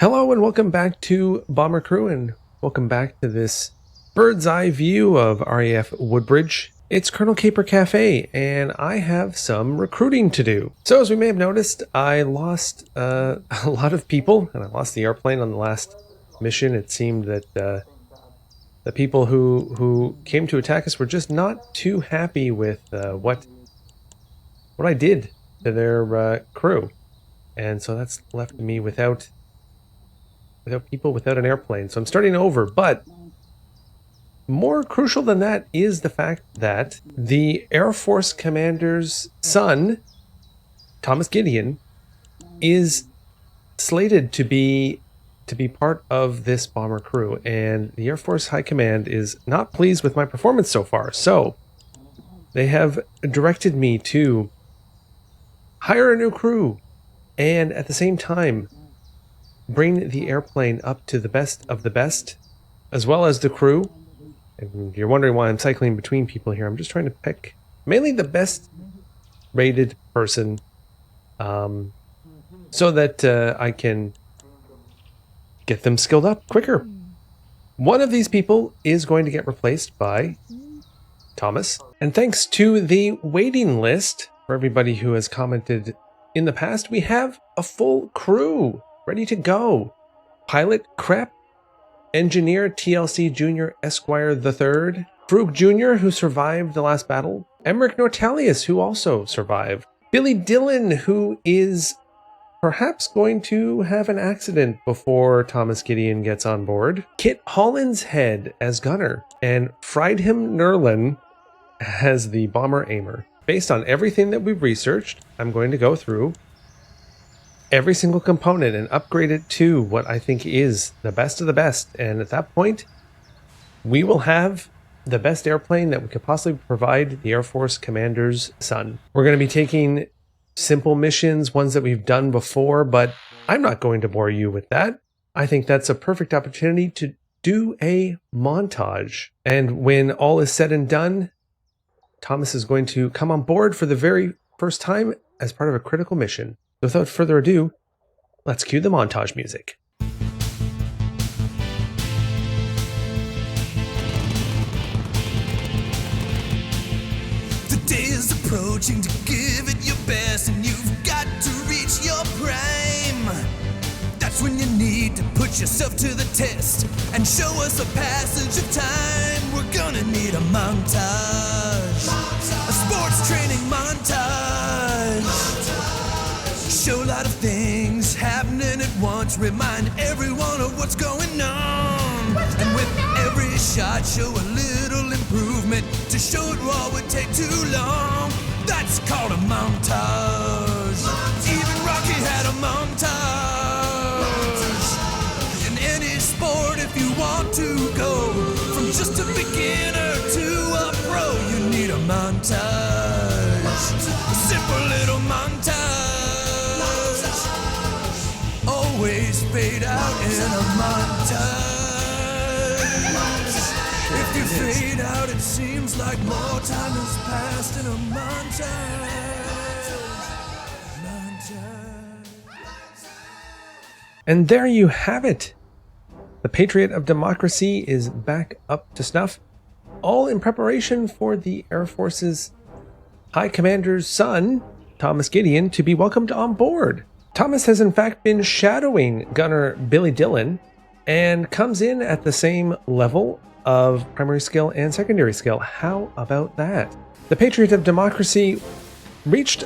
Hello and welcome back to Bomber Crew, and welcome back to this bird's eye view of RAF Woodbridge. It's Colonel Caper Cafe, and I have some recruiting to do. So as we may have noticed, I lost a lot of people, and I lost the airplane on the last mission. It seemed that the people who came to attack us were just not too happy with what I did to their crew. And so that's left me without people, without an airplane. So I'm starting over, but more crucial than that is the fact that the Air Force commander's son, Thomas Gideon, is slated to be part of this bomber crew, and the Air Force High Command is not pleased with my performance so far. So they have directed me to hire a new crew and at the same time bring the airplane up to the best of the best, as well as the crew. And you're wondering why I'm cycling between people here. I'm just trying to pick mainly the best rated person so that I can get them skilled up quicker. One of these people is going to get replaced by Thomas. And thanks to the waiting list for everybody who has commented in the past, we have a full crew ready to go. Pilot Crep, Engineer TLC Jr. Esquire III, Frug Jr., who survived the last battle, Emmerich Nortelius, who also survived, Billy Dillon, who is perhaps going to have an accident before Thomas Gideon gets on board, Kit Hollinshead as gunner, and Friedhelm Nerlin as the bomber aimer. Based on everything that we've researched, I'm going to go through every single component and upgrade it to what I think is the best of the best. And at that point, we will have the best airplane that we could possibly provide the Air Force commander's son. We're going to be taking simple missions, ones that we've done before, but I'm not going to bore you with that. I think that's a perfect opportunity to do a montage. And when all is said and done, Thomas is going to come on board for the very first time as part of a critical mission. Without further ado, let's cue the montage music. The day is approaching to give it your best, and you've got to reach your prime. That's when you need to put yourself to the test and show us a passage of time. We're gonna need a montage. A sports training montage. Show a lot of things happening at once. Remind everyone of what's going on. And with every shot, show a little improvement. To show it all would take too long. That's called a montage. Even Rocky had a montage. In any sport, if you want to go from just a beginner to a pro, you need a montage. A simple little montage. Always fade out in a montage. If you fade out, it seems like more time has passed in a montage. And there you have it. The Patriot of Democracy is back up to snuff, all in preparation for the Air Force's High Commander's son, Thomas Gideon, to be welcomed on board. Thomas has in fact been shadowing gunner Billy Dillon and comes in at the same level of primary skill and secondary skill. How about that? The Patriot of Democracy reached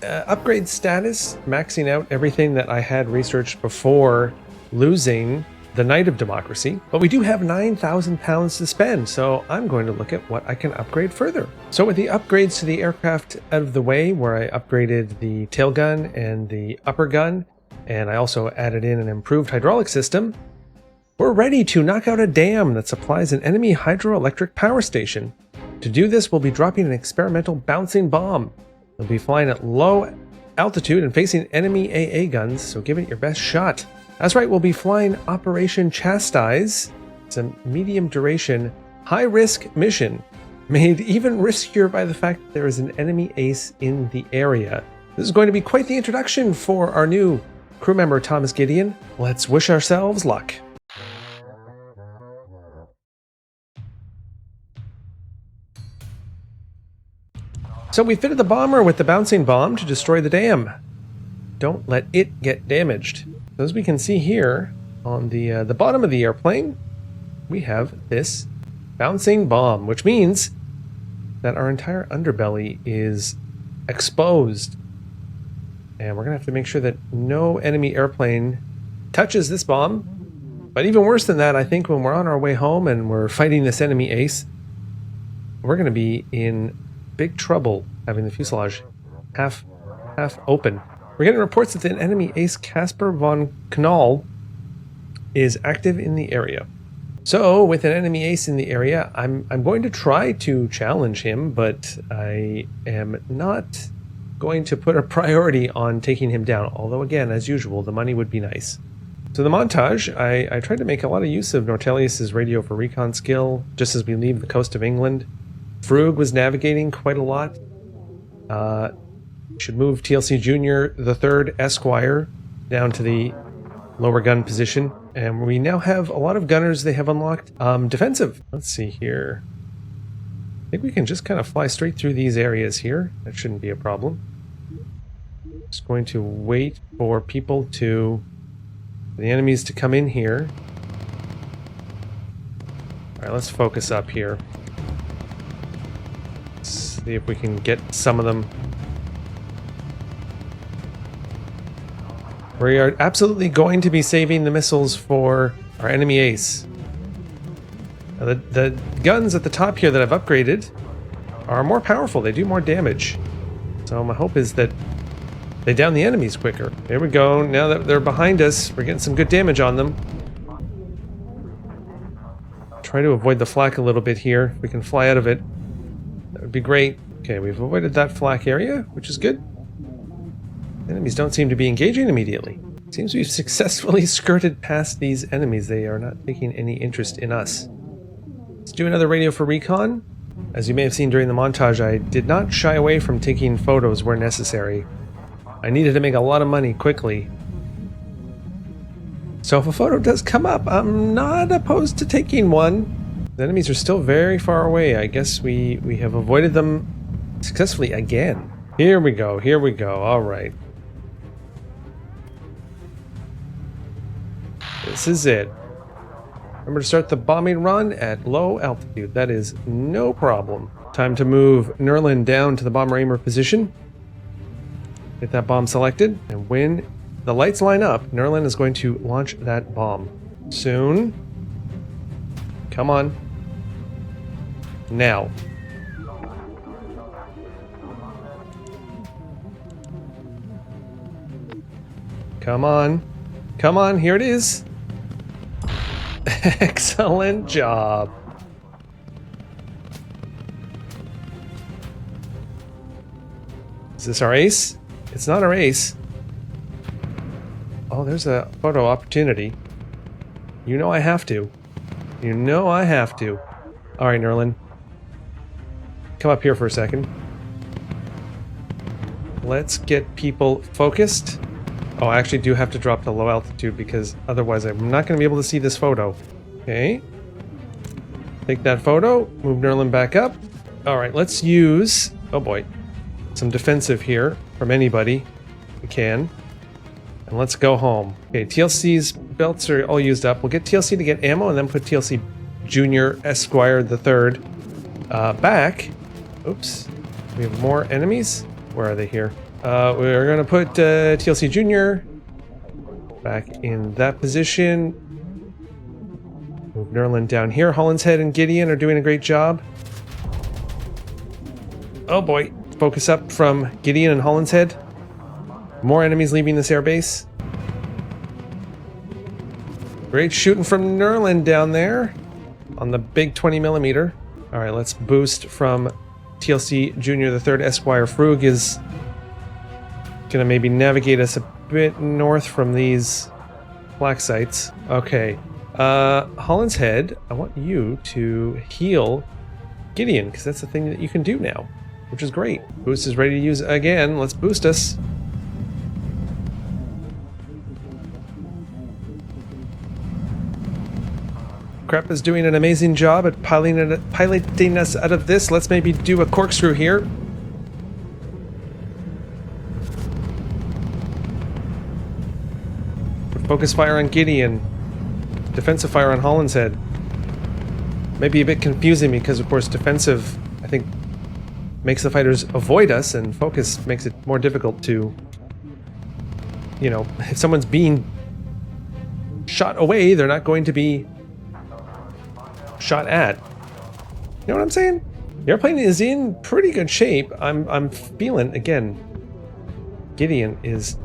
upgrade status, maxing out everything that I had researched before losing the Knight of Democracy, but we do have 9,000 pounds to spend, so I'm going to look at what I can upgrade further. So with the upgrades to the aircraft out of the way, where I upgraded the tail gun and the upper gun, and I also added in an improved hydraulic system, we're ready to knock out a dam that supplies an enemy hydroelectric power station. To do this, we'll be dropping an experimental bouncing bomb. We'll be flying at low altitude and facing enemy AA guns, so give it your best shot. That's right, we'll be flying Operation Chastise. It's a medium duration, high risk mission, made even riskier by the fact that there is an enemy ace in the area. This is going to be quite the introduction for our new crew member Thomas Gideon. Let's wish ourselves luck. So we fitted the bomber with the bouncing bomb to destroy the dam. Don't let it get damaged. So as we can see here on the bottom of the airplane, we have this bouncing bomb, which means that our entire underbelly is exposed. And we're gonna have to make sure that no enemy airplane touches this bomb. But even worse than that, I think when we're on our way home and we're fighting this enemy ace, we're gonna be in big trouble having the fuselage half open. We're getting reports that the enemy ace Casper von Knoll is active in the area. So with an enemy ace in the area, I'm going to try to challenge him, but I am not going to put a priority on taking him down. Although again, as usual, the money would be nice. So the montage, I tried to make a lot of use of Nortelius's radio for recon skill just as we leave the coast of England. Frug was navigating quite a lot. Should move TLC Junior the Third Esquire down to the lower gun position. And we now have a lot of gunners they have unlocked. Defensive. Let's see here. I think we can just kind of fly straight through these areas here. That shouldn't be a problem. Just going to wait for people to... the enemies to come in here. Alright, let's focus up here. See if we can get some of them. We are absolutely going to be saving the missiles for our enemy ace. Now the guns at the top here that I've upgraded are more powerful. They do more damage. So my hope is that they down the enemies quicker. There we go. Now that they're behind us, we're getting some good damage on them. Try to avoid the flak a little bit here. If we can fly out of it, that would be great. Okay, we've avoided that flak area, which is good. Enemies don't seem to be engaging immediately. Seems we've successfully skirted past these enemies. They are not taking any interest in us. Let's do another radio for recon. As you may have seen during the montage, I did not shy away from taking photos where necessary. I needed to make a lot of money quickly. So if a photo does come up, I'm not opposed to taking one. The enemies are still very far away. I guess we have avoided them successfully again. Here we go, here we go. All right. This is it. Remember to start the bombing run at low altitude. That is no problem. Time to move Nerlin down to the bomber aimer position. Get that bomb selected. And when the lights line up, Nerlin is going to launch that bomb. Soon. Come on. Now. Come on. Come on, here it is. Excellent job. Is this our ace? It's not our ace. Oh, there's a photo opportunity. You know I have to. You know I have to. Alright, Nerlin. Come up here for a second. Let's get people focused. Oh, I actually do have to drop to low altitude because otherwise I'm not going to be able to see this photo. Okay. Take that photo. Move Nerlin back up. Alright, let's use... oh boy. Some defensive here from anybody we can. And let's go home. Okay, TLC's belts are all used up. We'll get TLC to get ammo and then put TLC Junior Esquire the Third back. Oops. We have more enemies? Where are they here? We're going to put TLC Junior back in that position. Move Nerlin down here. Hollinshead and Gideon are doing a great job. Oh boy. Focus up from Gideon and Hollinshead. More enemies leaving this airbase. Great shooting from Nerlin down there on the big 20mm. Alright, let's boost from TLC Junior the Third Esquire. Frug is gonna maybe navigate us a bit north from these black sites. Okay. Hollinshead, I want you to heal Gideon, because that's the thing that you can do now, which is great. Boost is ready to use again. Let's boost us. Crep is doing an amazing job at piloting us out of this. Let's maybe do a corkscrew here. Focus fire on Gideon. Defensive fire on Holland's Head. Maybe a bit confusing because, of course, defensive, I think, makes the fighters avoid us, and focus makes it more difficult to, you know, if someone's being shot away, they're not going to be shot at. You know what I'm saying? The airplane is in pretty good shape. I'm feeling, again, Gideon is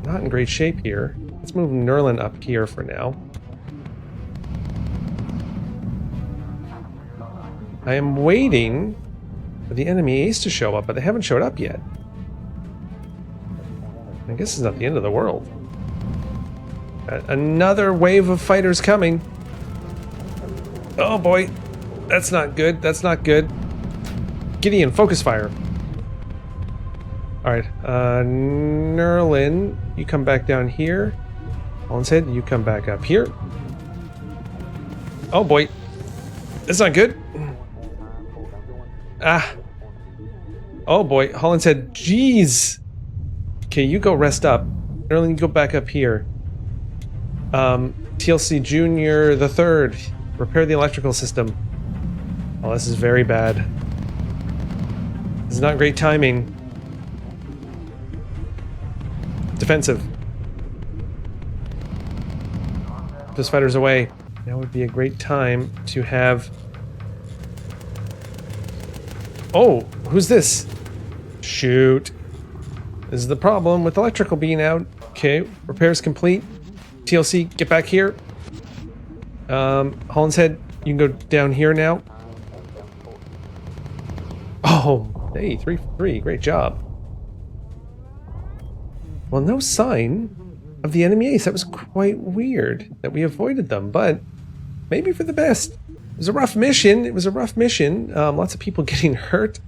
not in great shape here. Let's move Nerlin up here for now. I am waiting for the enemy ace to show up, but they haven't showed up yet. I guess it's not the end of the world. Another wave of fighters coming. Oh boy, that's not good. That's not good. Gideon, focus fire. All right, Nerlin, you come back down here. Holland's Head, you come back up here. Oh boy, that's not good. Ah. Oh boy, Holland's Head, jeez. Okay, you go rest up. Nerlin, you go back up here. TLC Junior the Third, repair the electrical system. Oh, this is very bad. This is not great timing. Defensive. Those fighters away. Now would be a great time to have... Oh, who's this? Shoot. This is the problem with electrical being out. Okay, repairs complete. TLC, get back here. Holland's Head, you can go down here now. Oh, hey, 3 for 3. Great job. Well, no sign of the enemy ace. That was quite weird that we avoided them, but maybe for the best. It was a rough mission. It was a rough mission. Lots of people getting hurt.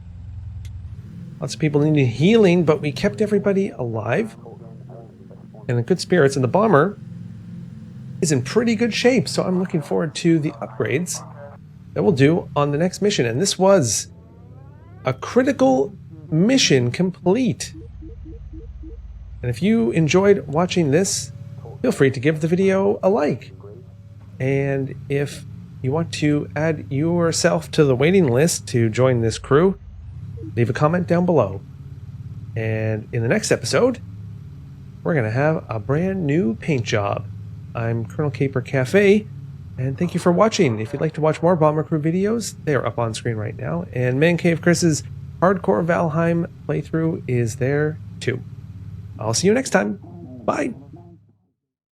Lots of people needing healing, but we kept everybody alive and in good spirits. And the bomber is in pretty good shape, so I'm looking forward to the upgrades that we'll do on the next mission. And this was a critical mission complete. And if you enjoyed watching this, feel free to give the video a like. And if you want to add yourself to the waiting list to join this crew, leave a comment down below. And in the next episode, we're going to have a brand new paint job. I'm Colonel Caper Cafe, and thank you for watching. If you'd like to watch more Bomber Crew videos, they are up on screen right now. And Man Cave Chris's Hardcore Valheim playthrough is there too. I'll see you next time. Bye.